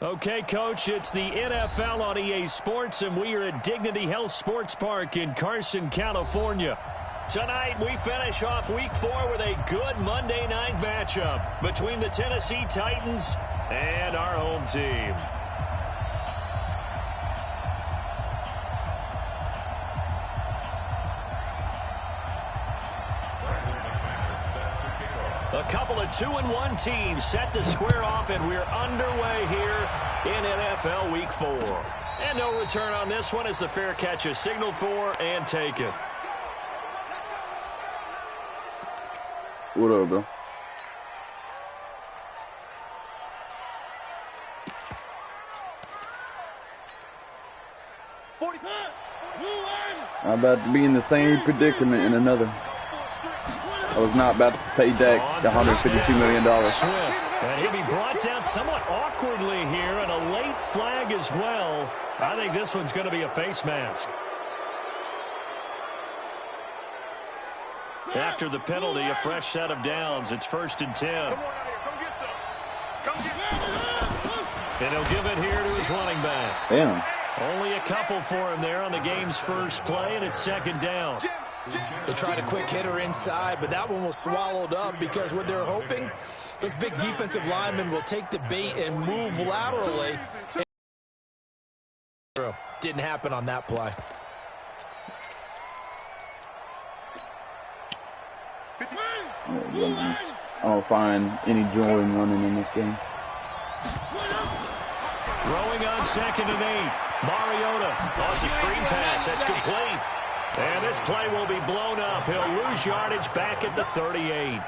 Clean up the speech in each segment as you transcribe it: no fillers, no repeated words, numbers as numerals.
Okay, Coach, it's the NFL on EA Sports, and we are at Dignity Health Sports Park in Carson, California. Tonight, we finish off Week 4 with a good Monday night matchup between the Tennessee Titans and our home team. A couple of 2-1 teams set to square off, and we're underway here in NFL Week 4. And no return on this one as the fair catch is signaled for and taken. What up, bro? I'm about to be in the same predicament in another. I was not about to pay Dak the $152 million. Swift, and he'll be brought down somewhat awkwardly here, and a late flag as well. I think this one's going to be a face mask. After the penalty, a fresh set of downs. It's 1st and 10. And he'll give it here to his running back. Damn. Only a couple for him there on the game's first play, and it's 2nd down. They tried a quick hitter inside, but that one was swallowed up because what they're hoping, those big defensive linemen will take the bait and move laterally. Didn't happen on that play. I don't find any joy in running in this game. Throwing on 2nd and 8. Mariota launches a screen pass. That's complete. And this play will be blown up. He'll lose yardage back at the 38.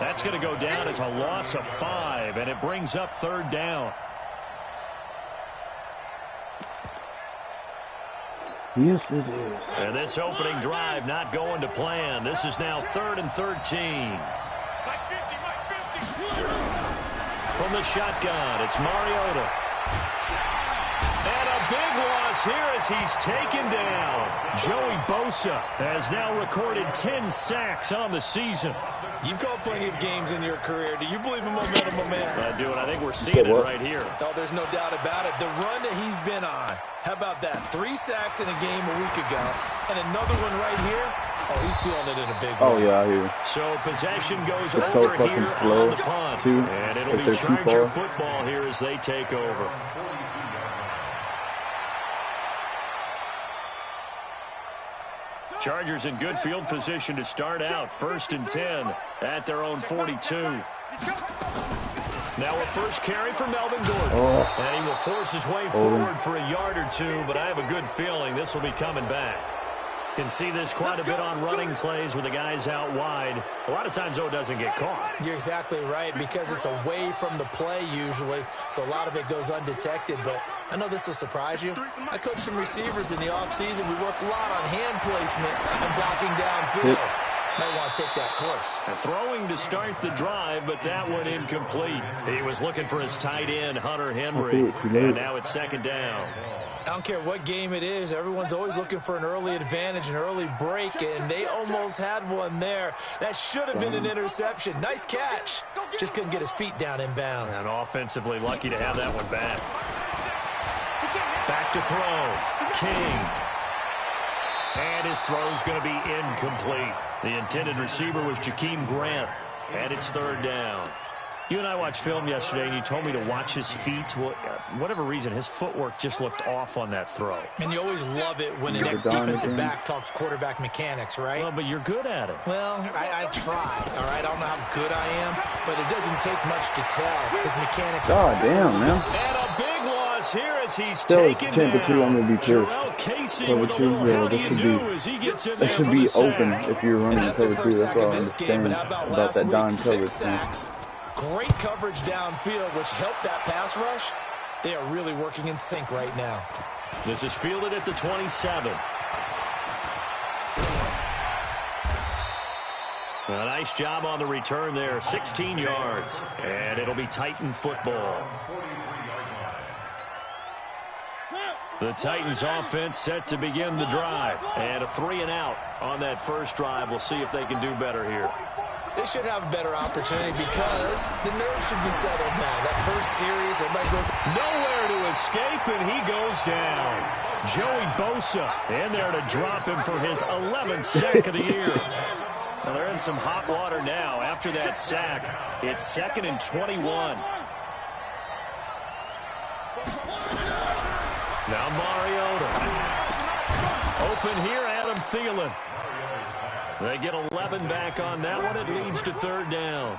That's going to go down as a loss of 5, and it brings up 3rd down. Yes, it is. And this opening drive not going to plan. This is now 3rd and 13. From the shotgun, it's Mariota. And a big loss here as he's taken down. Joey Bosa has now recorded 10 sacks on the season. You've called plenty of games in your career. Do you believe in momentum, my man? I do, and I think we're seeing it right here. Oh, there's no doubt about it. The run that he's been on. How about that? 3 sacks in a game a week ago, and another one right here. Oh, he's feeling it in a big way. Oh, yeah, I hear you. So possession goes over here on the punt. And it'll be Charger football here as they take over. Chargers in good field position to start out. 1st and 10 at their own 42. Now a first carry for Melvin Gordon. And he will force his way forward for a yard or 2, but I have a good feeling this will be coming back. Can see this quite a bit on running plays with the guys out wide. A lot of times, though, it doesn't get caught. You're exactly right, because it's away from the play usually, so a lot of it goes undetected. But I know this will surprise you. I coach some receivers in the offseason. We work a lot on hand placement and blocking downfield. Might want to take that course. Throwing to start the drive, but that one incomplete. He was looking for his tight end, Hunter Henry, and now it's 2nd down. I don't care what game it is. Everyone's always looking for an early advantage, an early break, and they almost had one there. That should have been an interception. Nice catch. Just couldn't get his feet down in bounds. And offensively lucky to have that one back. Back to throw. King. And his throw's going to be incomplete. The intended receiver was Jakeem Grant, and it's 3rd down. You and I watched film yesterday, and you told me to watch his feet. For whatever reason, his footwork just looked off on that throw. And you always love it when the next defensive back talks quarterback mechanics, right? Well, but you're good at it. Well, I try, all right? I don't know how good I am, but it doesn't take much to tell. His mechanics are damn, man. And a big loss here as he's still taken temperature, I'm going to be pissed. Casey cover with a 2, little yeah, how do you do as he gets in there that should be open if you're running cover 2. That's what I understand about that dime coverage. Great coverage downfield, which helped that pass rush. They are really working in sync right now. This is fielded at the 27. A nice job on the return there. 16 yards. And it'll be Titan football. The Titans offense set to begin the drive. And a 3-and-out on that first drive. We'll see if they can do better here. They should have a better opportunity because the nerves should be settled now. That first series, everybody goes nowhere to escape, and he goes down. Joey Bosa in there to drop him for his 11th sack of the year. Well, they're in some hot water now after that sack. It's 2nd and 21. Now Mariota. Open here, Adam Thielen. They get 11 back on that one. It leads to 3rd down.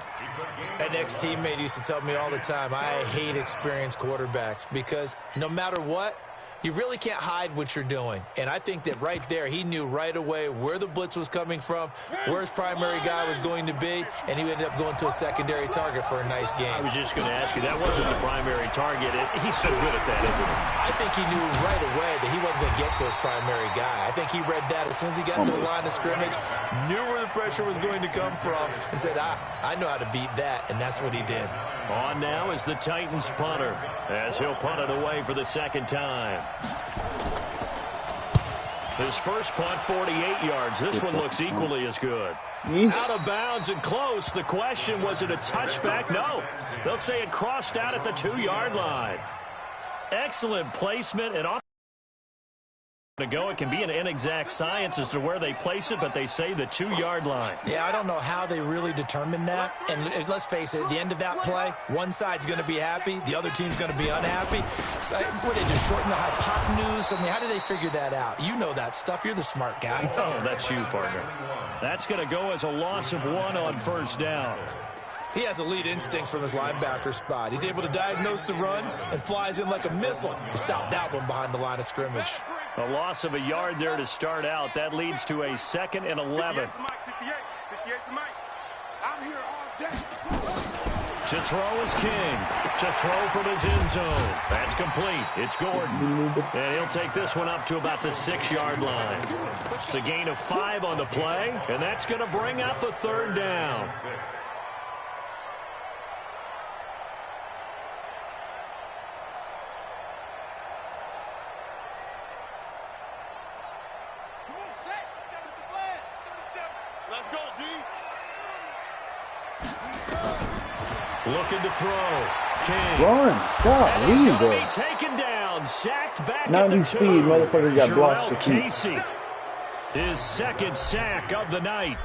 An ex-teammate used to tell me all the time, I hate experienced quarterbacks because no matter what, you really can't hide what you're doing. And I think that right there, he knew right away where the blitz was coming from, where his primary guy was going to be, and he ended up going to a secondary target for a nice game. I was just going to ask you, that wasn't the primary target. He's so good at that, isn't he? I think he knew right away that he wasn't going to get to his primary guy. I think he read that as soon as he got to the line of scrimmage, knew where the pressure was going to come from, and said, I know how to beat that, and that's what he did. On now is the Titans punter, as he'll punt it away for the 2nd time. His first punt, 48 yards. This one looks equally as good. Out of bounds and close. The question, was it a touchback? No. They'll say it crossed out at the 2-yard line. Excellent placement and off to go. It can be an inexact science as to where they place it, but they say the 2-yard line. Yeah, I don't know how they really determined that. And let's face it, at the end of that play, one side's going to be happy, the other team's going to be unhappy. So, what did they do, shorten the hypotenuse? I mean, how did they figure that out? You know that stuff. You're the smart guy. Oh, that's you, partner. That's going to go as a loss of 1 on 1st down. He has elite instincts from his linebacker spot. He's able to diagnose the run and flies in like a missile to stop that one behind the line of scrimmage. A loss of a yard there to start out. That leads to a 2nd and 11. To throw is King. To throw from his end zone. That's complete. It's Gordon. And he'll take this one up to about the 6-yard line. It's a gain of 5 on the play, and that's going to bring up a 3rd down. Looking to throw. King. Run. God, he's going to be taken down. Sacked back at the 2. Speed, motherfucker got blocked for Casey. His 2nd sack of the night.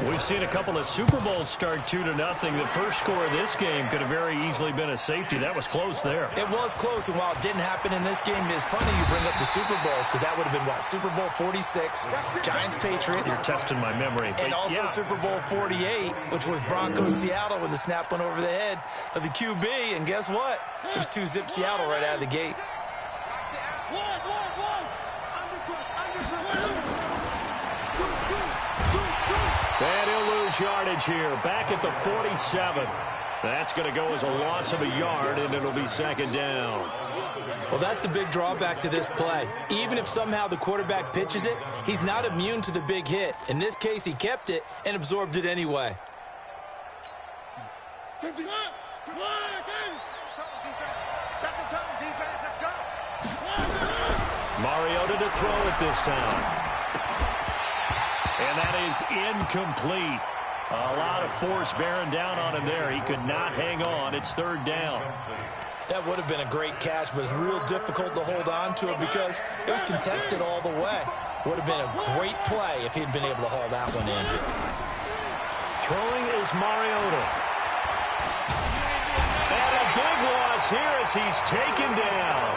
We've seen a couple of Super Bowls start 2-0. The first score of this game could have very easily been a safety. That was close there. It was close, and while it didn't happen in this game, it's funny you bring up the Super Bowls because that would have been, what, Super Bowl 46, Giants-Patriots. You're testing my memory. And also Super Bowl 48, which was Broncos-Seattle when the snap went over the head of the QB. And guess what? There's 2-zip Seattle right out of the gate. And he'll lose yardage here. Back at the 47. That's going to go as a loss of a yard, and it'll be 2nd down. Well, that's the big drawback to this play. Even if somehow the quarterback pitches it, he's not immune to the big hit. In this case, he kept it and absorbed it anyway. Mariota to throw it this time. And that is incomplete. A lot of force bearing down on him there. He could not hang on. It's 3rd down. That would have been a great catch, but it's real difficult to hold on to it because it was contested all the way. Would have been a great play if he'd been able to haul that one in. Throwing is Mariota. And a big loss here as he's taken down.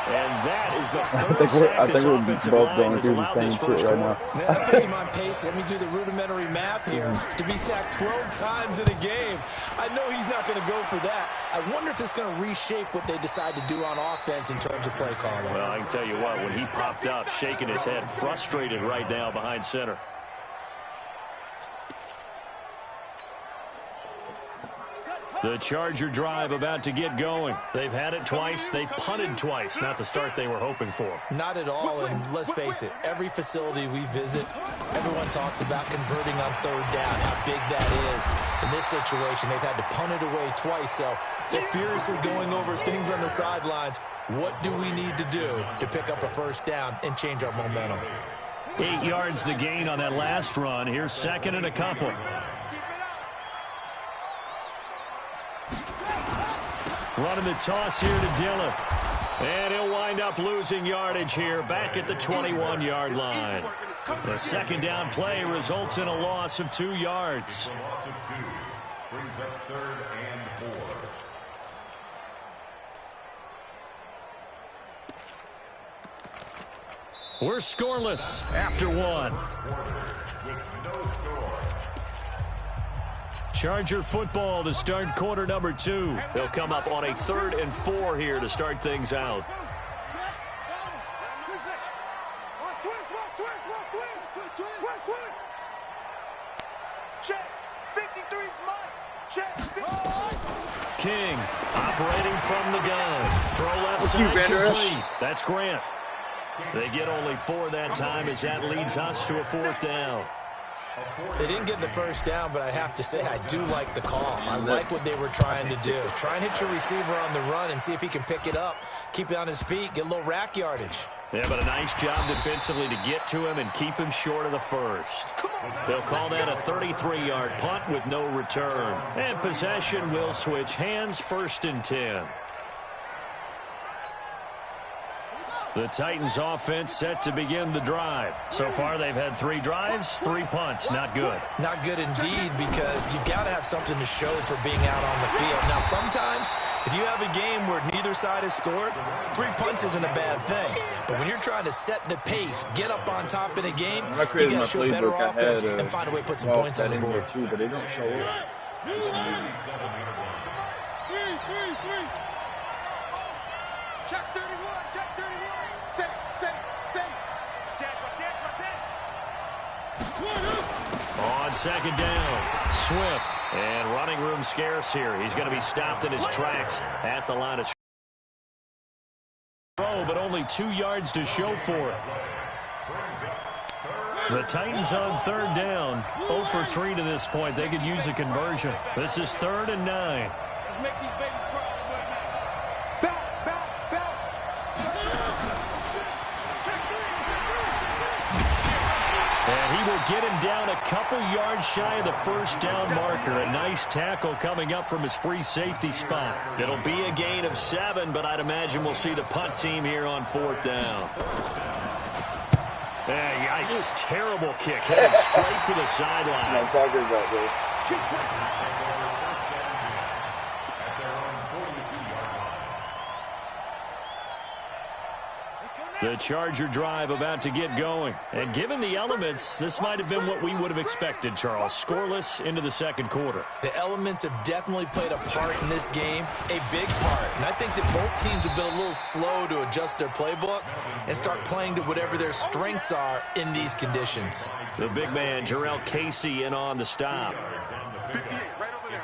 And that is the third sack this offensive line has allowed this first quarter. That puts him on pace. Let me do the rudimentary math here. To be sacked 12 times in a game, I know he's not going to go for that. I wonder if it's going to reshape what they decide to do on offense in terms of play calling. Well, I can tell you what, when he popped up, shaking his head, frustrated right now behind center. The Charger drive about to get going. They've had it twice. They've punted twice. Not the start they were hoping for. Not at all, and let's face it, every facility we visit, everyone talks about converting on 3rd down, how big that is. In this situation, they've had to punt it away twice, so they're furiously going over things on the sidelines. What do we need to do to pick up a 1st down and change our momentum? 8 yards the gain on that last run. Here's 2nd and a couple. Running the toss here to Dillon. And he'll wind up losing yardage here back at the 21-yard line. The second down play results in a loss of 2 yards. Brings up 3rd and 4. We're scoreless after 1. Charger football to start quarter number 2. They'll come up on a 3rd and 4 here to start things out. King operating from the gun. Throw left side complete. That's Grant. They get only 4 that time as that leads us to a 4th down. They didn't get the first down, but I have to say I do like the call. I like what they were trying to do. Try and hit your receiver on the run and see if he can pick it up. Keep it on his feet. Get a little rack yardage. Yeah, but a nice job defensively to get to him and keep him short of the first. They'll call that a 33-yard punt with no return. And possession will switch hands, 1st and 10. The Titans offense set to begin the drive. So far they've had 3 drives, 3 punts. Not good. Not good indeed, because you've got to have something to show for being out on the field. Now sometimes if you have a game where neither side has scored, 3 punts isn't a bad thing. But when you're trying to set the pace, get up on top in a game, you got to show better offense and find a way to put some points on the board. But they don't show up. Check 31, check 31. Set. On second down, Swift. And running room scarce here. He's going to be stopped in his tracks at the line of throw, but only 2 yards to show for it. The Titans on 3rd down. 0 for 3 to this point. They could use a conversion. This is 3rd and 9. Let's make these babies cry. And he will get him down a couple yards shy of the 1st down marker. A nice tackle coming up from his free safety spot. It'll be a gain of 7, but I'd imagine we'll see the punt team here on 4th down. Yikes. Terrible kick. Headed straight for the sideline. I'm talking about this. The Charger drive about to get going. And given the elements, this might have been what we would have expected, Charles. Scoreless into the 2nd quarter. The elements have definitely played a part in this game, a big part. And I think that both teams have been a little slow to adjust their playbook and start playing to whatever their strengths are in these conditions. The big man, Jarrell Casey, in on the stop. 58, right over there.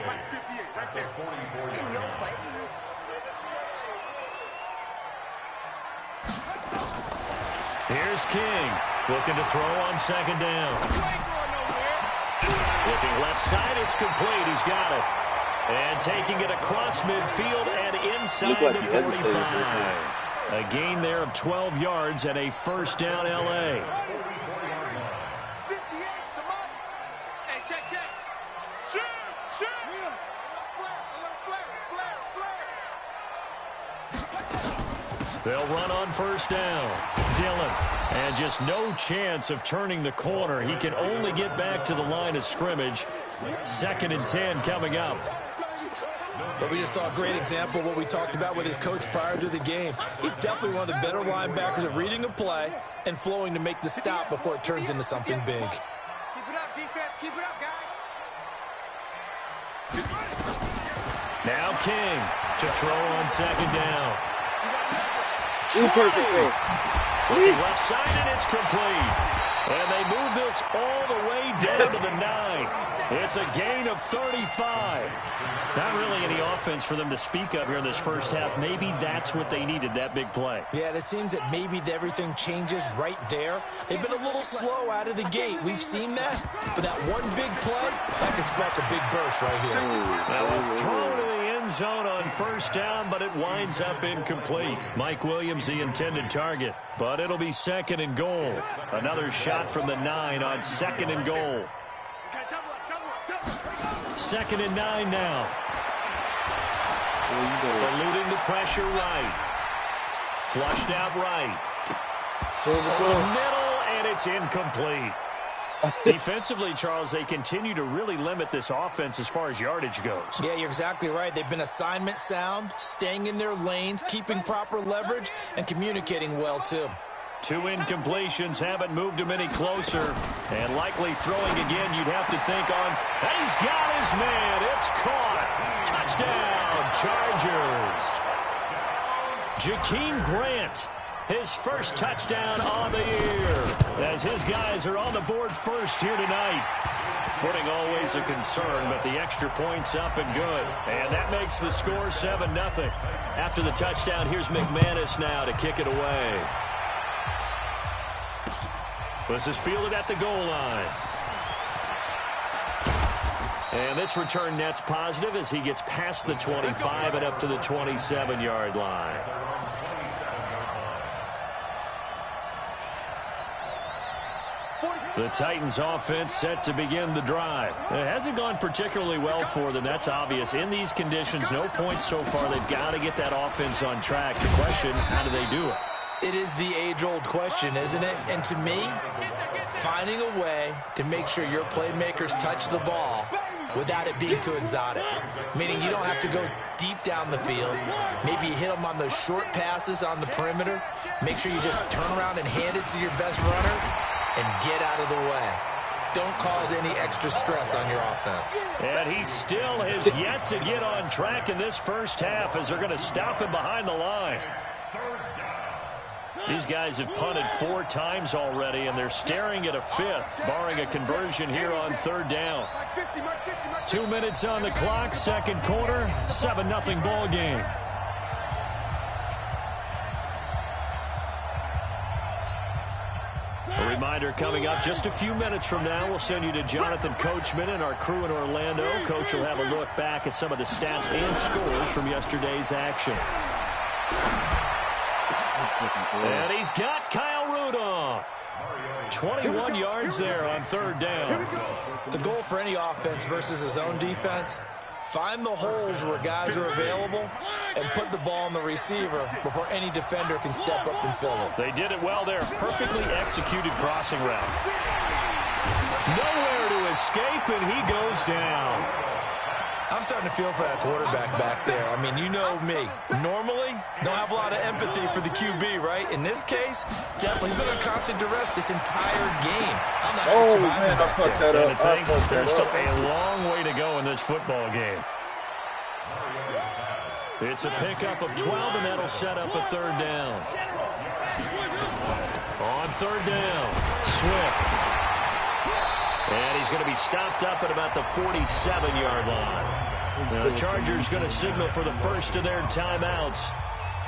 Mike 58, right there. In your face. Here's King, looking to throw on 2nd down. Looking left side, it's complete. He's got it. And taking it across midfield and inside the 45. A gain there of 12 yards and a 1st down, L.A. 58, come on. Hey, check. Shoot. Flare. They'll run on 1st down. Dillon. And just no chance of turning the corner. He can only get back to the line of scrimmage. 2nd and 10 coming up. But we just saw a great example of what we talked about with his coach prior to the game. He's definitely one of the better linebackers at reading a play and flowing to make the stop before it turns into something big. Keep it up, defense. Keep it up, guys. Now King to throw on 2nd down. Perfect. Looking left side, and it's complete. And they move this all the way down to the 9. It's a gain of 35. Not really any offense for them to speak of here in this first half. Maybe that's what they needed, that big play. Yeah, and it seems that maybe everything changes right there. They've been a little slow out of the gate. We've seen that. But that one big play, that can spark a big burst right here. Now a throw to the end zone on 1st down, but it winds up incomplete. Mike Williams, the intended target. But it'll be 2nd and goal. Another shot from the 9 on 2nd and goal. 2nd and 9 now. Eluding the pressure right. Flushed out right. Middle, and it's incomplete. Defensively, Charles, they continue to really limit this offense as far as yardage goes. Yeah, you're exactly right. They've been assignment sound, staying in their lanes, keeping proper leverage, and communicating well, too. 2 incompletions haven't moved him any closer. And likely throwing again, you'd have to think on. He's got his man. It's caught. Touchdown, Chargers. Jakeem Grant, his first touchdown on the year, as his guys are on the board first here tonight. Footing always a concern, but the extra point's up and good. And that makes the score 7-0. After the touchdown, here's McManus now to kick it away. This is fielded at the goal line. And this return net's positive as he gets past the 25 and up to the 27-yard line. The Titans offense set to begin the drive. It hasn't gone particularly well for them. That's obvious. In these conditions, no points so far. They've got to get that offense on track. The question, how do they do it? It is the age-old question, isn't it? And to me, finding a way to make sure your playmakers touch the ball without it being too exotic. Meaning you don't have to go deep down the field. Maybe you hit them on those short passes on the perimeter. Make sure you just turn around and hand it to your best runner and get out of the way. Don't cause any extra stress on your offense. And he still has yet to get on track in this first half as they're going to stop him behind the line. These guys have punted 4 times already, and they're staring at a 5th, barring a conversion here on 3rd down. 2 minutes on the clock, second quarter, 7-0 ball game. A reminder coming up just a few minutes from now, we'll send you to Jonathan Coachman and our crew in Orlando. Coach will have a look back at some of the stats and scores from yesterday's action. And he's got Kyle Rudolph. 21 yards there on 3rd down. The goal for any offense versus his own defense, find the holes where guys are available and put the ball on the receiver before any defender can step up and fill it. They did it well there. Perfectly executed crossing route. Nowhere to escape, and he goes down. I'm starting to feel for that quarterback back there. I mean, you know me. Normally, don't have a lot of empathy for the QB, right? In this case, definitely he's been on constant duress this entire game. I'm not going to survive man, back there. And I think there's still a long way to go in this football game. It's a pickup of 12, and that'll set up a 3rd down. On 3rd down, Swift. And he's going to be stopped up at about the 47-yard line. Now the Chargers going to signal for the first of their timeouts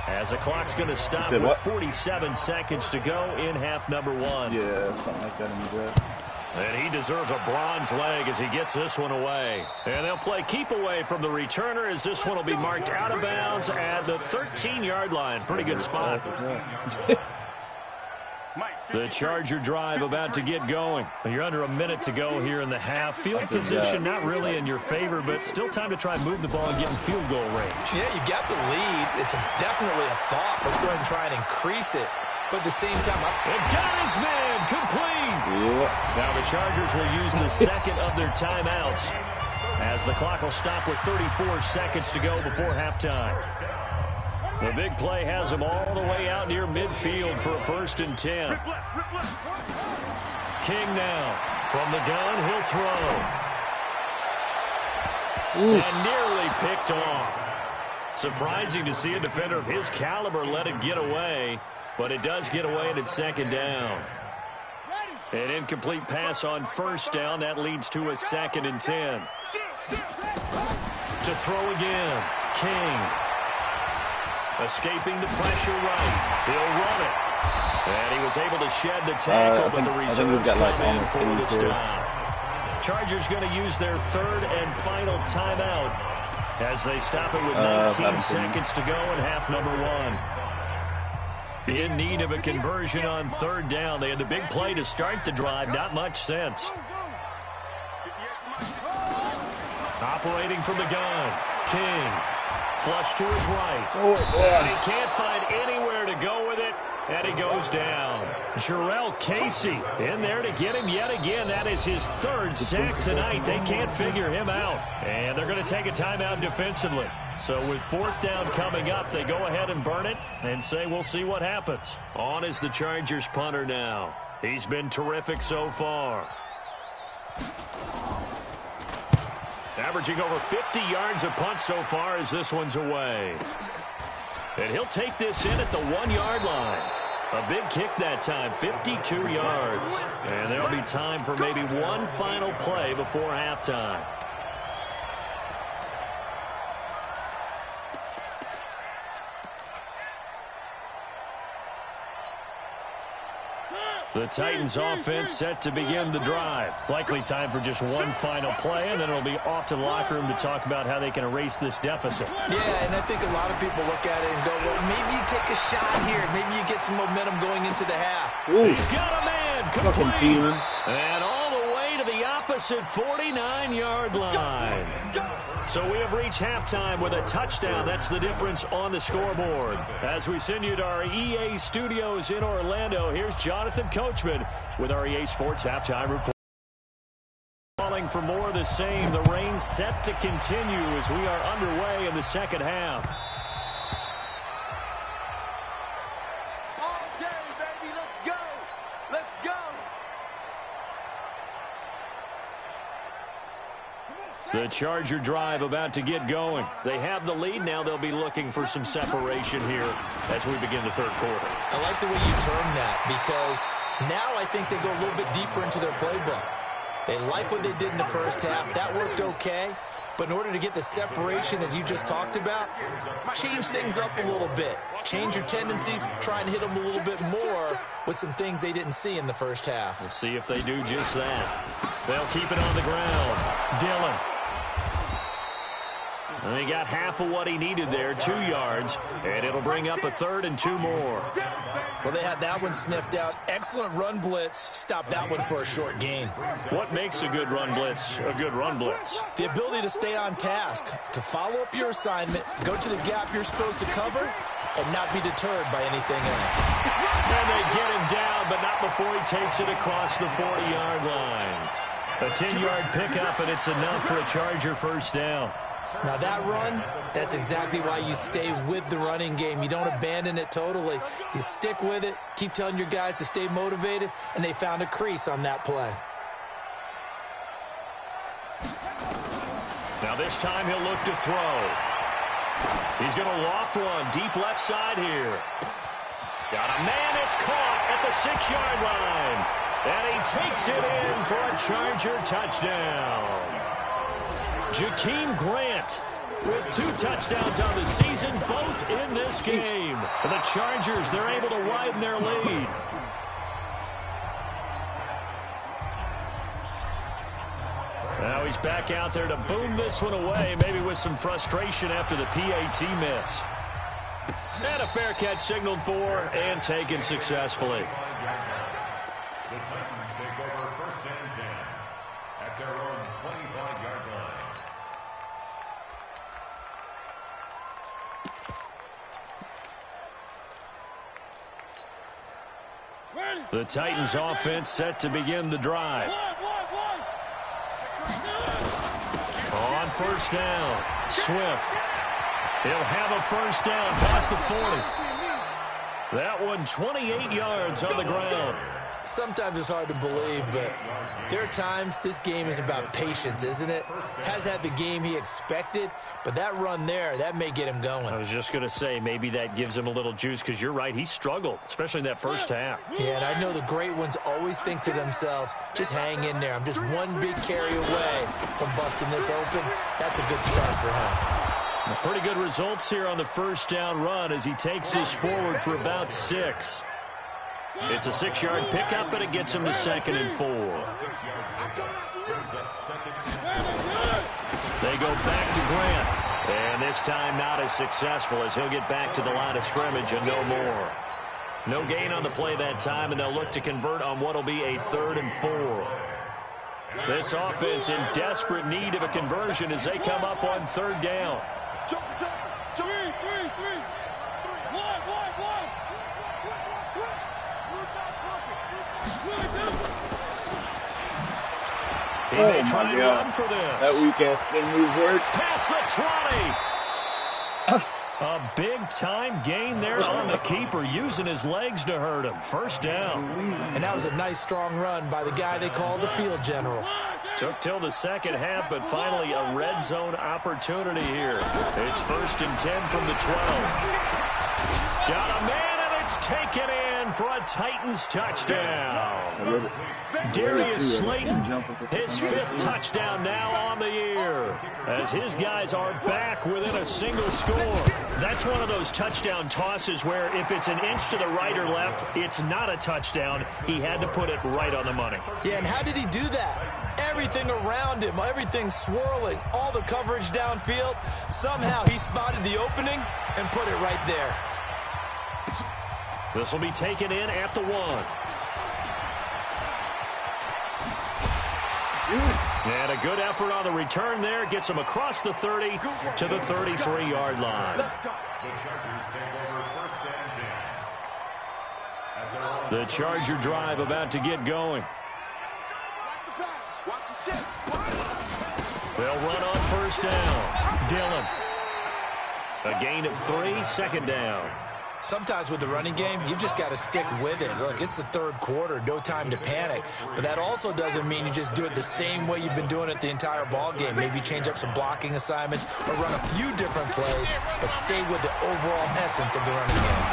as the clock's going to stop with 47 seconds to go in half number 1. Yeah, something like that in the draft. And he deserves a bronze leg as he gets this one away. And they'll play keep away from the returner as this one will be marked out of bounds at the 13-yard line. Pretty good spot. The Charger drive about to get going. You're under a minute to go here in the half. Field position not really in your favor, but still time to try and move the ball and get in field goal range. Yeah, you got the lead. It's definitely a thought. Let's go ahead and try and increase it. But at the same time, they've got his man complete. Yeah. Now the Chargers will use the second of their timeouts as the clock will stop with 34 seconds to go before halftime. The big play has him all the way out near midfield for a 1st and 10. King now from the gun, he'll throw. And nearly picked off. Surprising to see a defender of his caliber let it get away, but it does get away and it's 2nd down. An incomplete pass on 1st down. That leads to a 2nd and 10. To throw again, King. Escaping the pressure right. He'll run it. And he was able to shed the tackle, but the reserves come in for the stop. Chargers going to use their 3rd and final timeout as they stop it with 19 seconds to go in half number 1. In need of a conversion on 3rd down. They had the big play to start the drive. Not much sense. Operating from the gun. King Flush to his right. And he can't find anywhere to go with it, and he goes down. Jarrell Casey in there to get him yet again. That is his third sack tonight. They can't figure him out. And they're going to take a timeout defensively. So with fourth down coming up, they go ahead and burn it and say we'll see what happens. On is the Chargers punter now. He's been terrific so far. Averaging over 50 yards a punt so far as this one's away. And he'll take this in at the 1-yard line. A big kick that time, 52 yards. And there'll be time for maybe one final play before halftime. The Titans offense set to begin the drive. Likely time for just one final play, and then it'll be off to the locker room to talk about how they can erase this deficit. Yeah, and I think a lot of people look at it and go, well, maybe you take a shot here. Maybe you get some momentum going into the half. Ooh. He's got a man complete. And all the way to the opposite 49-yard line. So we have reached halftime with a touchdown. That's the difference on the scoreboard. As we send you to our EA studios in Orlando, here's Jonathan Coachman with our EA Sports Halftime Report. Calling for more of the same. The rain set to continue as we are underway in the second half. All day, baby. Let's go. Let's go. The Charger drive about to get going. They have the lead. Now they'll be looking for some separation here as we begin the third quarter. I like the way you term that because now I think they go a little bit deeper into their playbook. They like what they did in the first half. That worked okay. But in order to get the separation that you just talked about, change things up a little bit. Change your tendencies. Try and hit them a little bit more with some things they didn't see in the first half. We'll see if they do just that. They'll keep it on the ground. Dillon. And he got half of what he needed there, 2 yards, and it'll bring up a 3rd and 2 more. Well, they had that one sniffed out. Excellent run blitz. Stop that one for a short gain. What makes a good run blitz a good run blitz? The ability to stay on task, to follow up your assignment, go to the gap you're supposed to cover, and not be deterred by anything else. And they get him down, but not before he takes it across the 40-yard line. A 10-yard pickup, and it's enough for a Charger first down. Now that run, that's exactly why you stay with the running game. You don't abandon it totally. You stick with it, keep telling your guys to stay motivated, and they found a crease on that play. Now this time he'll look to throw. He's going to loft one deep left side here. Got a man, it's caught at the 6-yard line. And he takes it in for a Charger touchdown. Jakeem Grant with 2 touchdowns on the season, both in this game. And the Chargers, they're able to widen their lead. Now he's back out there to boom this one away, maybe with some frustration after the PAT miss. And a fair catch signaled for and taken successfully. The Titans take over 1st and 10 at their own 25-yard line. The Titans offense set to begin the drive. On first down, Swift. He'll have a first down past the 40. That one 28 yards on the ground. Sometimes it's hard to believe, but there are times this game is about patience, isn't it? Has had the game he expected, but that run there, that may get him going. I was just going to say, maybe that gives him a little juice, because you're right, he struggled, especially in that first half. Yeah, and I know the great ones always think to themselves, just hang in there. I'm just one big carry away from busting this open. That's a good start for him. Pretty good results here on the first down run as he takes this forward for about 6. It's a 6-yard pickup, but it gets him to 2nd and 4. They go back to Grant. And this time not as successful as he'll get back to the line of scrimmage and no more. No gain on the play that time, and they'll look to convert on what will be a 3rd and 4. This offense in desperate need of a conversion as they come up on 3rd down. He may try and run for this. That weak-ass spin move worked. Past the 20. A big-time gain there on the keeper, using his legs to hurt him. First down. And that was a nice, strong run by the guy they call the field general. Took till the second half, but finally a red zone opportunity here. It's 1st and 10 from the 12. Got a man, and it's taken in for a Titans touchdown. Darius Slayton, his 5th touchdown now on the year, as his guys are back within a single score. That's one of those touchdown tosses where if it's an inch to the right or left, it's not a touchdown. He had to put it right on the money. Yeah, and how did he do that? Everything around him, everything swirling, all the coverage downfield. Somehow he spotted the opening and put it right there. This will be taken in at the 1. And a good effort on the return there. Gets him across the 30 to the 33-yard line. The Chargers take over 1st and 10. The Charger drive about to get going. They'll run on 1st down. Dillon. A gain of 3, 2nd down. Sometimes with the running game, you've just got to stick with it. Look, it's the 3rd quarter, no time to panic. But that also doesn't mean you just do it the same way you've been doing it the entire ball game. Maybe change up some blocking assignments or run a few different plays, but stay with the overall essence of the running game.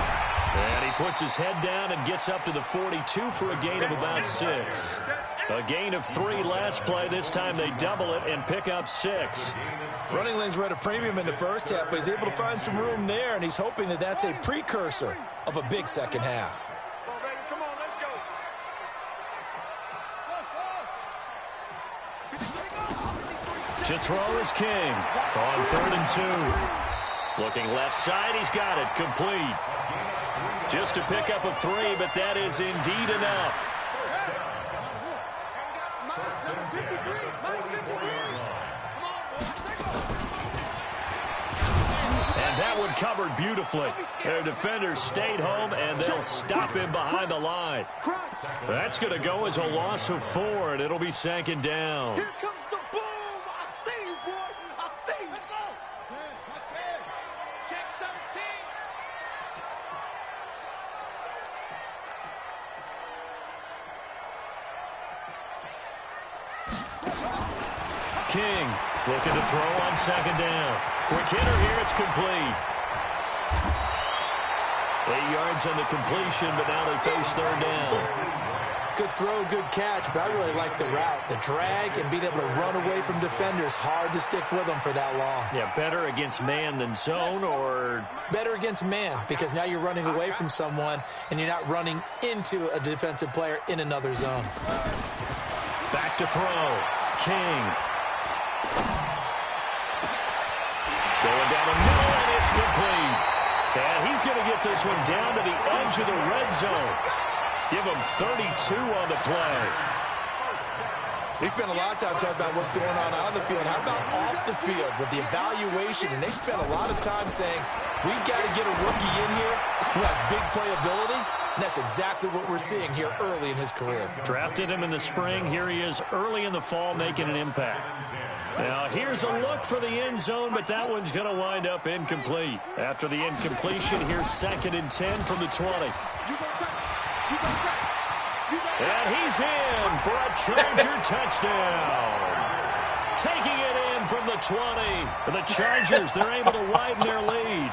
And he puts his head down and gets up to the 42 for a gain of about 6. A gain of 3 last play. This time they double it and pick up 6. Running lanes were at a premium in the first half, but he's able to find some room there, and he's hoping that that's a precursor of a big second half. Come on, let's go. To throw is King on 3rd and 2. Looking left side, he's got it. Complete. Just to pick up a 3, but that is indeed enough. And that one covered beautifully. Their defenders stayed home, and they'll stop him behind the line. That's going to go as a loss of 4, and it'll be 2nd down. Here comes the boom. I see you, boy. I see you. Let's go. Check 13. King looking to throw on 2nd down. Quick hitter here, it's complete. 8 yards on the completion, but now they face 3rd down. Good throw, good catch, but I really like the route. The drag and being able to run away from defenders, hard to stick with them for that long. Yeah, better against man than zone, or? Better against man, because now you're running away from someone and you're not running into a defensive player in another zone. Back to throw. King. Going down the middle, and it's complete. And he's going to get this one down to the edge of the red zone. Give him 32 on the play. We spent a lot of time talking about what's going on the field. How about off the field with the evaluation? And they spent a lot of time saying, we've got to get a rookie in here who has big playability. And that's exactly what we're seeing here early in his career. Drafted him in the spring. Here he is early in the fall making an impact. Now here's a look for the end zone, but that one's going to wind up incomplete. After the incompletion, here's 2nd and 10 from the 20. And he's in for a Charger touchdown. Taking it in from the 20. The Chargers, they're able to widen their lead.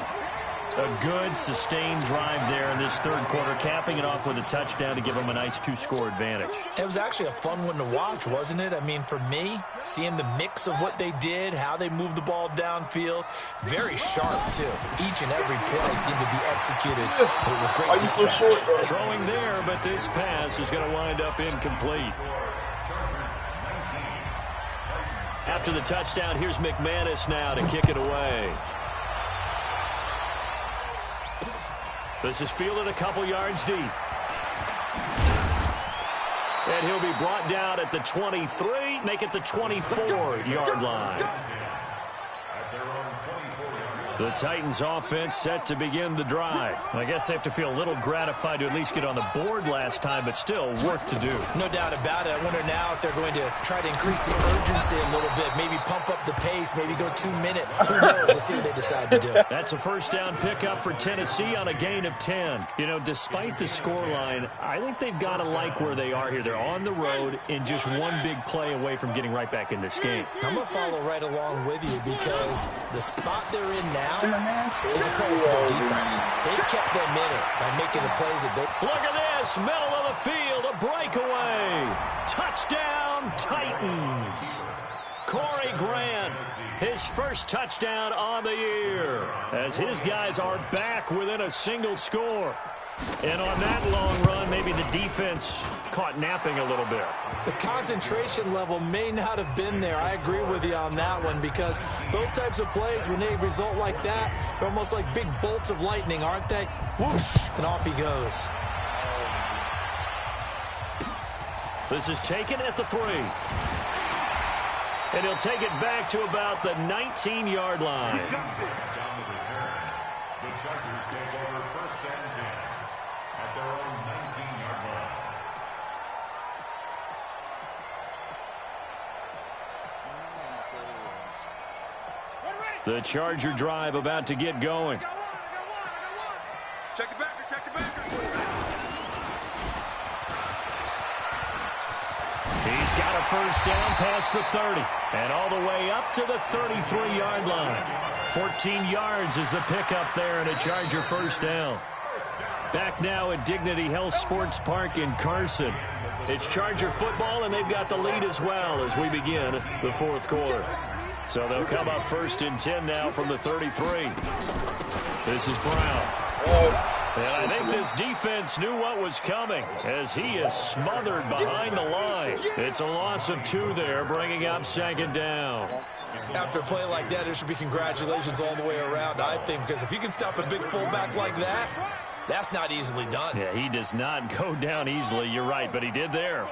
A good, sustained drive there in this 3rd quarter, capping it off with a touchdown to give them a nice 2-score advantage. It was actually a fun one to watch, wasn't it? I mean, for me, seeing the mix of what they did, how they moved the ball downfield, very sharp, too. Each and every play seemed to be executed with great dispatch. Throwing there, but this pass is going to wind up incomplete. After the touchdown, here's McManus now to kick it away. This is fielded a couple yards deep. And he'll be brought down at the 23, make it the 24-yard line. At their own 24-yard line. The Titans offense set to begin the drive. I guess they have to feel a little gratified to at least get on the board last time, but still work to do. No doubt about it. I wonder now if they're going to try to increase the urgency a little bit, maybe pump up the pace, maybe go 2 minutes. Who knows? Let's see what they decide to do. That's a first down pickup for Tennessee on a gain of 10. You know, despite the scoreline, I think they've got to like where they are here. They're on the road and just one big play away from getting right back in this game. I'm going to follow right along with you because the spot they're in now is a credit to their defense. They've kept them in it by making the plays that they... Look at this, middle of the field, a breakaway. Touchdown, Titans. Corey Grant, his first touchdown on the year, as his guys are back within a single score. And on that long run, maybe the defense caught napping a little bit. The concentration level may not have been there. I agree with you on that one because those types of plays, when they result like that, they're almost like big bolts of lightning, aren't they? Whoosh, and off he goes. This is taken at the 3. And he'll take it back to about the 19-yard line. The Chargers take over first and 10 at their own 19-yard line. The Charger drive about to get going. Check it back, check it back. He's got a first down past the 30 and all the way up to the 33-yard line. 14 yards is the pickup there and a Charger first down. Back now at Dignity Health Sports Park in Carson. It's Charger football, and they've got the lead as well as we begin the fourth quarter. So they'll come up first and 10 now from the 33. This is Brown. And I think this defense knew what was coming as he is smothered behind the line. It's a loss of 2 there, bringing up second down. After a play like that, there should be congratulations all the way around, I think, because if you can stop a big fullback like that, that's not easily done. Yeah, he does not go down easily. You're right, but he did there.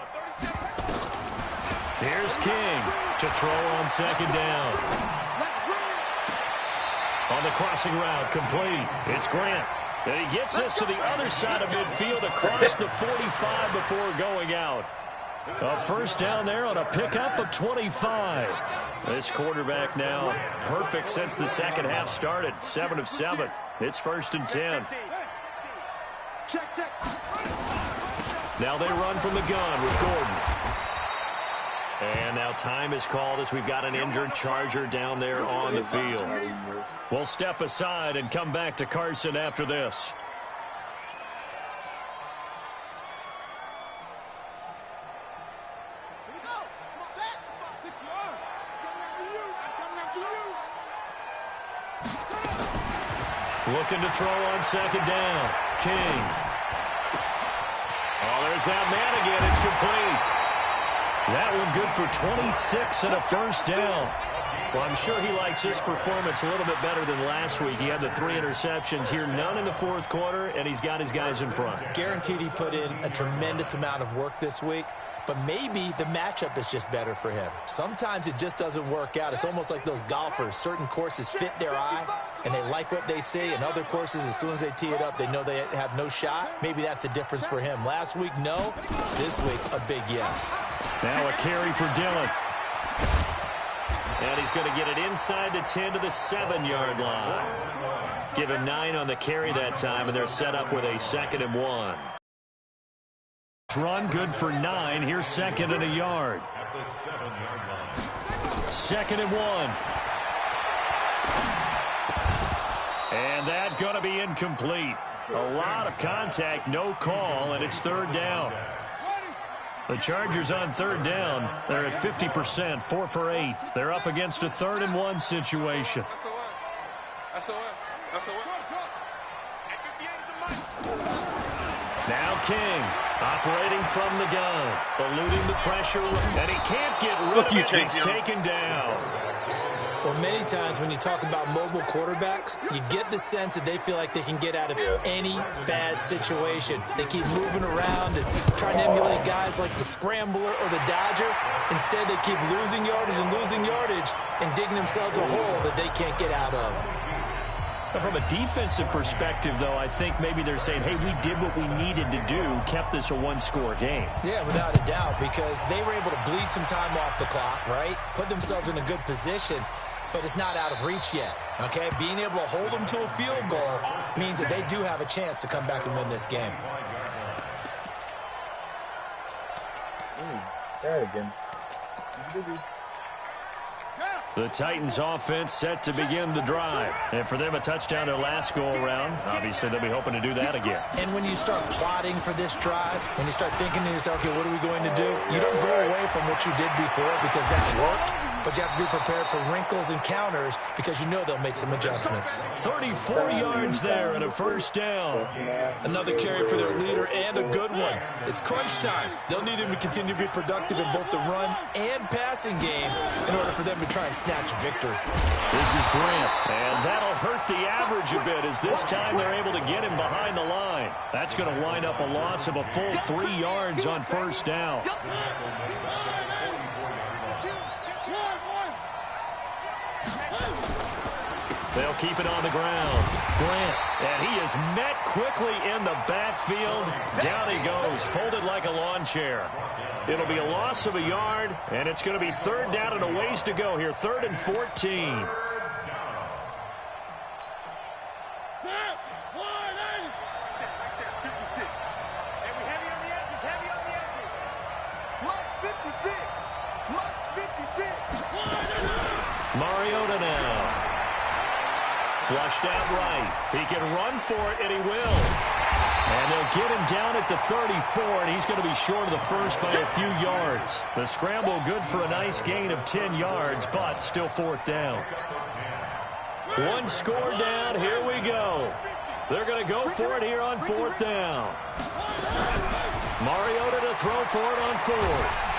Here's King to throw on second down. On the crossing route, complete. It's Grant. And he gets us to the other side of midfield across the 45 before going out. A first down there on a pickup of 25. This quarterback now perfect since the second half started. 7 of 7. It's first and 10. Now they run from the gun with Gordon. And now time is called as we've got an injured Charger down there on the field. We'll step aside and come back to Carson after this. Looking to throw on second down. King. Oh, there's that man again. It's complete. That one good for 26 and a first down. Well, I'm sure he likes his performance a little bit better than last week. He had the 3 interceptions here, none in the fourth quarter, and he's got his guys in front. Guaranteed he put in a tremendous amount of work this week, but maybe the matchup is just better for him. Sometimes it just doesn't work out. It's almost like those golfers. Certain courses fit their eye, and they like what they see, and other courses, as soon as they tee it up, they know they have no shot. Maybe that's the difference for him. Last week, no. This week, a big yes. Now a carry for Dillon. And he's going to get it inside the 10 to the 7-yard line. Give him 9 on the carry that time, and they're set up with a 2nd and 1. Run good for 9. Here's 2nd and a yard. At the 7-yard line. 2nd and 1. And that going to be incomplete. A lot of contact, no call, and it's 3rd down. The Chargers on 3rd down. They're at 50%, 4 for 8. They're up against a 3rd and 1 situation. Now King operating from the gun, eluding the pressure, and he can't get rid of it. He's taken down. Well, many times when you talk about mobile quarterbacks, you get the sense that they feel like they can get out of any bad situation. They keep moving around and trying to emulate guys like the Scrambler or the Dodger. Instead, they keep losing yardage and digging themselves a hole that they can't get out of. From a defensive perspective, though, I think maybe they're saying, hey, we did what we needed to do, kept this a one-score game. Yeah, without a doubt, because they were able to bleed some time off the clock, right? Put themselves in a good position, but it's not out of reach yet, okay? Being able to hold them to a field goal means that they do have a chance to come back and win this game. There again. The Titans offense set to begin the drive. And for them, a touchdown their last go-around. Obviously, they'll be hoping to do that again. And when you start plotting for this drive, when you start thinking to yourself, okay, what are we going to do? You don't go away from what you did before because that worked, but you have to be prepared for wrinkles and counters because you know they'll make some adjustments. 34 yards there and a first down. Another carry for their leader and a good one. It's crunch time. They'll need him to continue to be productive in both the run and passing game in order for them to try and snatch a victory. This is Grant, and that'll hurt the average a bit as this time they're able to get him behind the line. That's going to wind up a loss of a full 3 yards on first down. They'll keep it on the ground. Grant, and he is met quickly in the backfield. Down he goes, folded like a lawn chair. It'll be a loss of a yard, and it's going to be third down and a ways to go here. 3rd and 14. Mariota now. Flushed out right. He can run for it, and he will. And they'll get him down at the 34, and he's going to be short of the first by a few yards. The scramble good for a nice gain of 10 yards, but still 4th down. One score down. Here we go. They're going to go for it here on 4th down. Mariota to throw for it on 4th.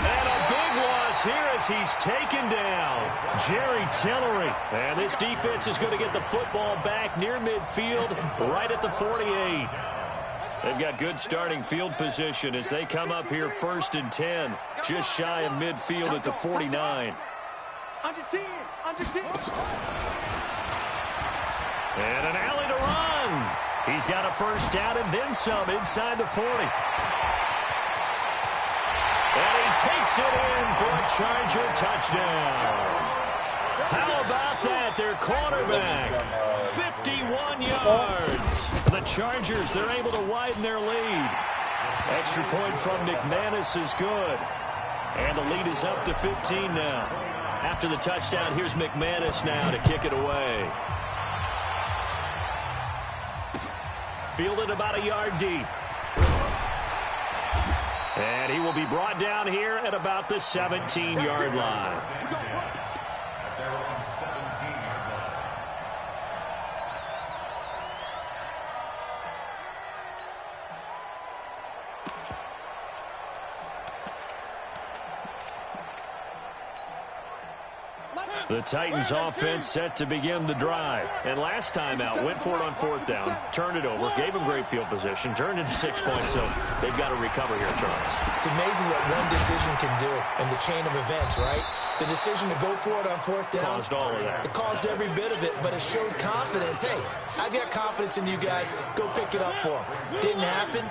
And a big loss here as he's taken down. Jerry Tillery. And this defense is going to get the football back near midfield, right at the 48. They've got good starting field position as they come up here 1st and 10, just shy of midfield at the 49. Under 10, under 10. And an alley to run. He's got a first down and then some inside the 40. And he takes it in for a Charger touchdown. How about that? Their quarterback, 51 yards. The Chargers, they're able to widen their lead. Extra point from McManus is good. And the lead is up to 15 now. After the touchdown, here's McManus now to kick it away. Fielded about a yard deep. And he will be brought down here at about the 17-yard line. The Titans offense set to begin the drive. And last time out, went for it on 4th down, turned it over, gave him great field position, turned into 6 points, so they've got to recover here, Charles. It's amazing what one decision can do in the chain of events, right? The decision to go for it on 4th down. Caused all of that. It caused every bit of it, but it showed confidence. Hey, I've got confidence in you guys. Go pick it up for them. Didn't happen.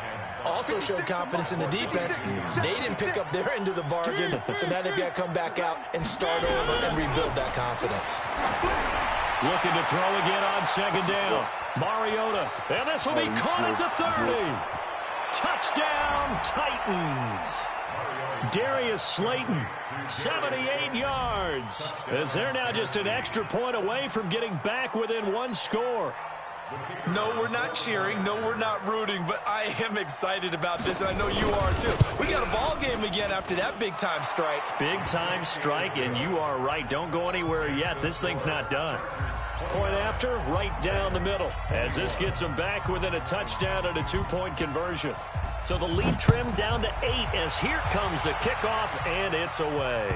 Also showed confidence in the defense. They didn't pick up their end of the bargain, so now they've got to come back out and start over and rebuild that confidence. Looking to throw again on 2nd down. Mariota, and this will be caught at the 30. Touchdown, Titans. Darius Slayton, 78 yards. As they're now just an extra point away from getting back within 1 score. No, we're not cheering. No, we're not rooting, but I am excited about this, and I know you are too. We got a ball game again after that big-time strike. Big-time strike, and you are right. Don't go anywhere yet. This thing's not done. Point after, right down the middle, as this gets them back within a touchdown and a 2-point conversion. So the lead trimmed down to 8 as here comes the kickoff, and it's away.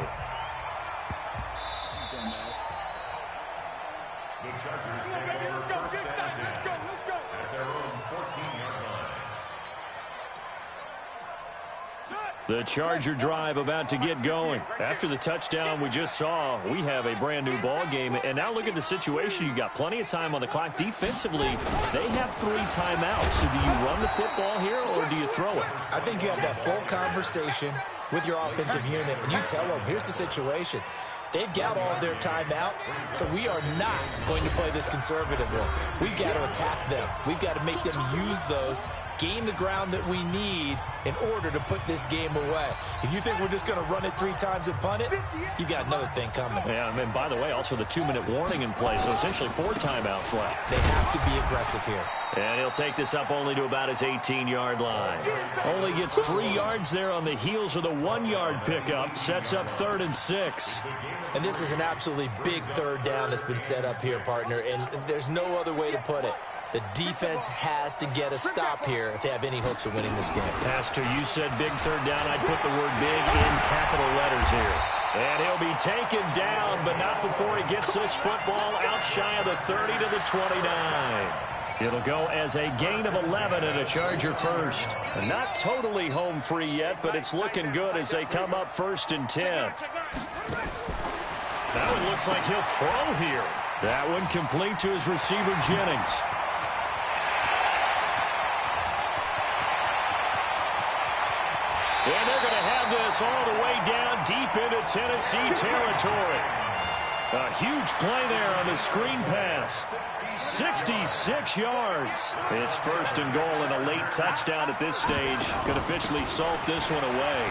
The Chargers take over 1st and 10 at their own 14-yard line. The Charger drive about to get going. After the touchdown we just saw, we have a brand new ball game. And now look at the situation. You got plenty of time on the clock. Defensively, they have 3 timeouts. So do you run the football here or do you throw it? I think you have that full conversation with your offensive unit, and you tell them, here's the situation. They've got all of their timeouts, so we are not going to play this conservatively. We've got to attack them. We've got to make them use those, gain the ground that we need in order to put this game away. If you think we're just going to run it 3 times and punt it, you got another thing coming. Yeah, and by the way, also the 2-minute warning in place, so essentially 4 timeouts left. They have to be aggressive here. And he'll take this up only to about his 18-yard line. Only gets 3 yards there on the heels of the 1-yard pickup. Sets up 3rd and 6. And this is an absolutely big 3rd down that's been set up here, partner, and there's no other way to put it. The defense has to get a stop here if they have any hopes of winning this game. Pastor, you said big 3rd down. I'd put the word big in capital letters here. And he'll be taken down, but not before he gets this football out shy of the 30 to the 29. It'll go as a gain of 11 and a Charger first. Not totally home free yet, but it's looking good as they come up 1st and 10. Now it looks like he'll throw here. That one complete to his receiver, Jennings. And they're going to have this all the way down deep into Tennessee territory. A huge play there on the screen pass. 66 yards. It's 1st and goal and a late touchdown at this stage. Could officially salt this one away.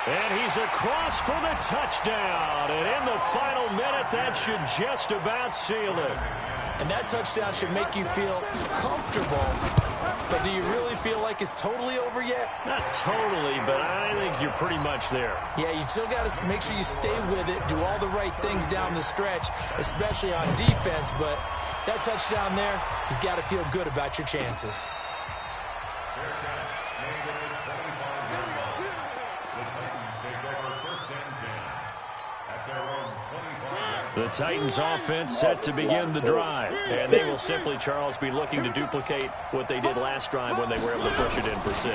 And he's across for the touchdown. And in the final minute, that should just about seal it. And that touchdown should make you feel comfortable. But do you really feel like it's totally over yet? Not totally, but I think you're pretty much there. Yeah, you still got to make sure you stay with it, do all the right things down the stretch, especially on defense. But that touchdown there, you've got to feel good about your chances. The Titans offense set to begin the drive. And they will simply, Charles, be looking to duplicate what they did last drive when they were able to push it in for 6.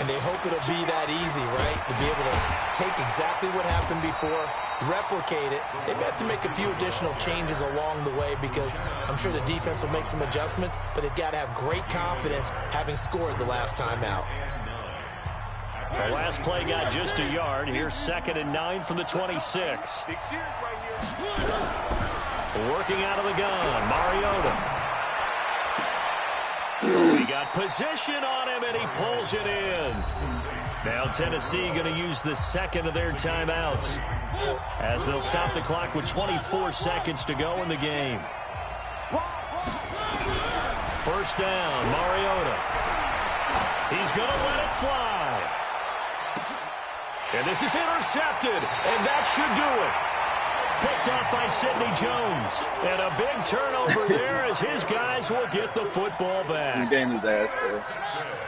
And they hope it'll be that easy, right? To be able to take exactly what happened before, replicate it. They may have to make a few additional changes along the way because I'm sure the defense will make some adjustments, but they've got to have great confidence having scored the last time out. The last play got just a yard. Here's 2nd and 9 from the 26. Working out of the gun, Mariota. We got position on him, and he pulls it in. Now Tennessee going to use the 2nd of their timeouts as they'll stop the clock with 24 seconds to go in the game. 1st down, Mariota. He's going to let it fly. And this is intercepted, and that should do it. Picked off by Sidney Jones. And a big turnover there as his guys will get the football back.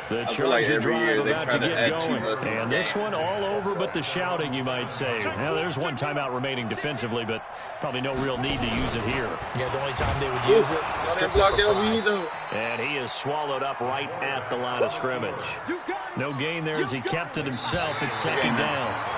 The Charger drive about to get going. And this one all over but the shouting, you might say. Now, there's one timeout remaining defensively, but probably no real need to use it here. Yeah, the only time they would use it, strip it. And he is swallowed up right at the line of scrimmage. No gain there as he kept it himself at 2nd down.